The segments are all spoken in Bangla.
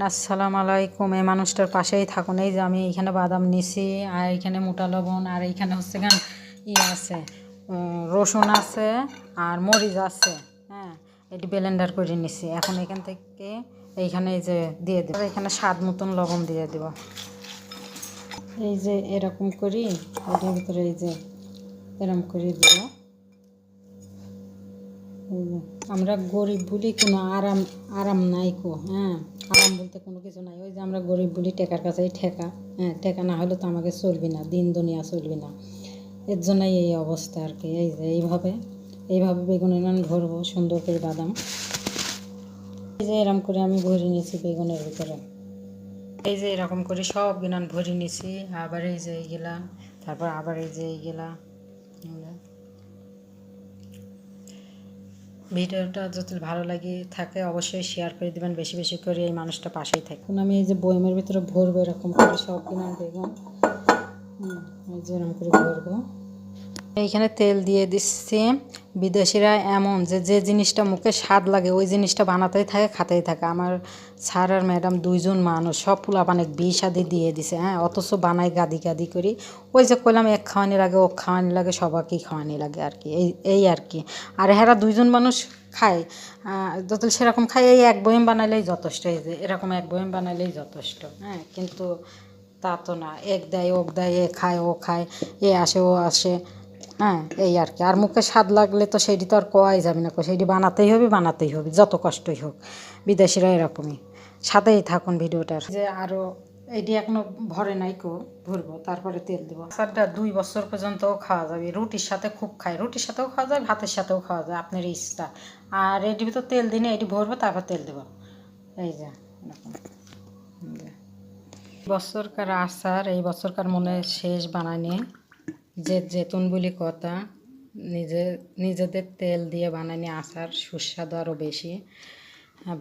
আসসালামু আলাইকুম। এই মানুষটার পাশেই থাকুন। এই যে আমি এইখানে বাদাম নিছি, আর এইখানে মোটা লবণ, আর এইখানে হচ্ছে গান আছে, রসুন আছে, আর মরিচ আছে। হ্যাঁ, এটি ব্লেন্ডার করে নিছি। এখন এখান থেকে এইখানে এই যে দিয়ে দেবো, এখানে স্বাদ মতন লবণ দিয়ে দেব। এই যে এরকম করি, এটার ভিতরে এই যে এরকম করে দেব। আমরা গরিব বলি কোনো আরাম আরাম নাই কো। হ্যাঁ, আরাম বলতে কোনো কিছু নাই। ওই যে আমরা গরিব বলি টেকার কাছেই ঠেকা। হ্যাঁ, টেকা না হলে তো আমাকে চলবি না, দিন দুনিয়া চলবি না। এর জন্যই এই অবস্থা আর কি। এই যে এইভাবে বেগুনের নান ভরবো সুন্দর করে বাদাম। এই যে এরকম করে আমি ভরে নিয়েছি বেগুনের ভিতরে। এই যে এরকম করে সব গিনান ভরে নিয়েছি। আবার এই যে এইগুলা, তারপর আবার এই যে এইগুলা। ভিডিওটা যদি ভালো লাগে থাকে অবশ্যই শেয়ার করে দেবেন, বেশি বেশি করে। এই মানুষটা পাশেই থাকে। এখন আমি এই যে বয়মের ভিতরে ভরবো এরকম করে সব কিনার বেগুন। এই যে এরকম করে ভরবো। এইখানে তেল দিয়ে দিচ্ছি। বিদেশিরা এমন যে যে জিনিসটা মুখে স্বাদ লাগে ওই জিনিসটা বানাতেই থাকে, খাতেই থাকে। আমার স্যার আর ম্যাডাম দুইজন মানুষ, সব পোলাপানে বিষ-শাদি দিয়ে দিছে। হ্যাঁ, অথচ বানাই গাদি গাদি করি। ওই যে কইলাম, এক খাওয়ানি লাগে, ও খাওয়ানি লাগে, সবাইকেই খাওয়ানি লাগে আর কি। এই আর কি। আর হেরা দুইজন মানুষ খায়, যত সেরকম খায়। এই এক বয়ম বানাইলেই যথেষ্ট। এই যে এরকম এক বয়ম বানাইলেই যথেষ্ট। হ্যাঁ, কিন্তু তা তো না। এক দেয় ওক দেয়, এ খায় ও খায়, এ আসে ও আসে। হ্যাঁ, এই আর কি। আর মুখে স্বাদ লাগলে তো সেইটি তো আর কোয়াই যাবে না, সেইটি বানাতেই হবে যত কষ্টই হোক। বিদেশিরা এরকমই। সাথেই থাকুন ভিডিওটার। যে আরও এটি এখনো ভরে নাই কো, ভরবো, তারপরে তেল দেবো। আচারটা 2 বছর পর্যন্তও খাওয়া যাবে। রুটির সাথে খুব খায়, রুটির সাথেও খাওয়া যায়, ভাতের সাথেও খাওয়া যায়, আপনার ইচ্ছা। আর এটির ভিতর তেল দিনে এটি ভরবো, তারপর তেল দেবো। এই যে এরকম বছরকার আচার, এই বছরকার মনে শেষ বানানি। যে যেতুন বলি কথা, নিজেদের তেল দিয়ে বানানি আচার সুস্বাদু আরও বেশি।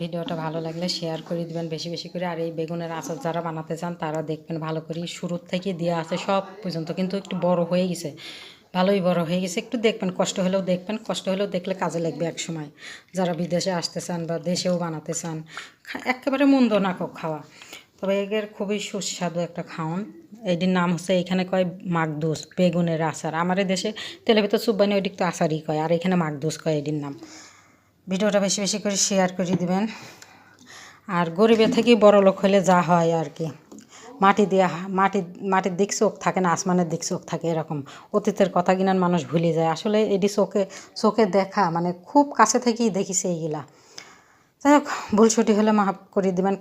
ভিডিওটা ভালো লাগলে শেয়ার করে দিবেন বেশি বেশি করে। আর এই বেগুনের আচার যারা বানাতে চান তারা দেখবেন ভালো করে, শুরুর থেকে দেওয়া আছে সব পর্যন্ত। কিন্তু একটু বড় হয়ে গেছে, ভালোই বড় হয়ে গেছে। একটু দেখবেন, কষ্ট হলেও দেখবেন, কষ্ট হলেও দেখলে কাজে লাগবে এক সময়। যারা বিদেশে আসতে চান বা দেশেও বানাতে চান, একেবারে মন্দ না খাওয়া। তবে এর খুবই সুস্বাদু একটা খাওন। এটির নাম হচ্ছে, এখানে কয় মাকদুস, বেগুনের আচার। আমার দেশে তেলের ভিতর চুব্বানি, ওইদিক তো আচারই কয়, আর এখানে মাকদুস কয় এটির নাম। ভিডিওটা বেশি বেশি করে শেয়ার করে দিবেন। আর গরিবের থেকেই বড় লোক হলে যা হয় আর কি, মাটির দিক চোখ থাকে না, আসমানের দিক চোখ থাকে, এরকম। অতীতের কথা কিনান মানুষ ভুলে যায়। আসলে এটি চোখে দেখা, মানে খুব কাছে থেকেই দেখিছে এইগুলা। যাই হোক, ভুল ছুটি হলে মাফ করে দিবেন।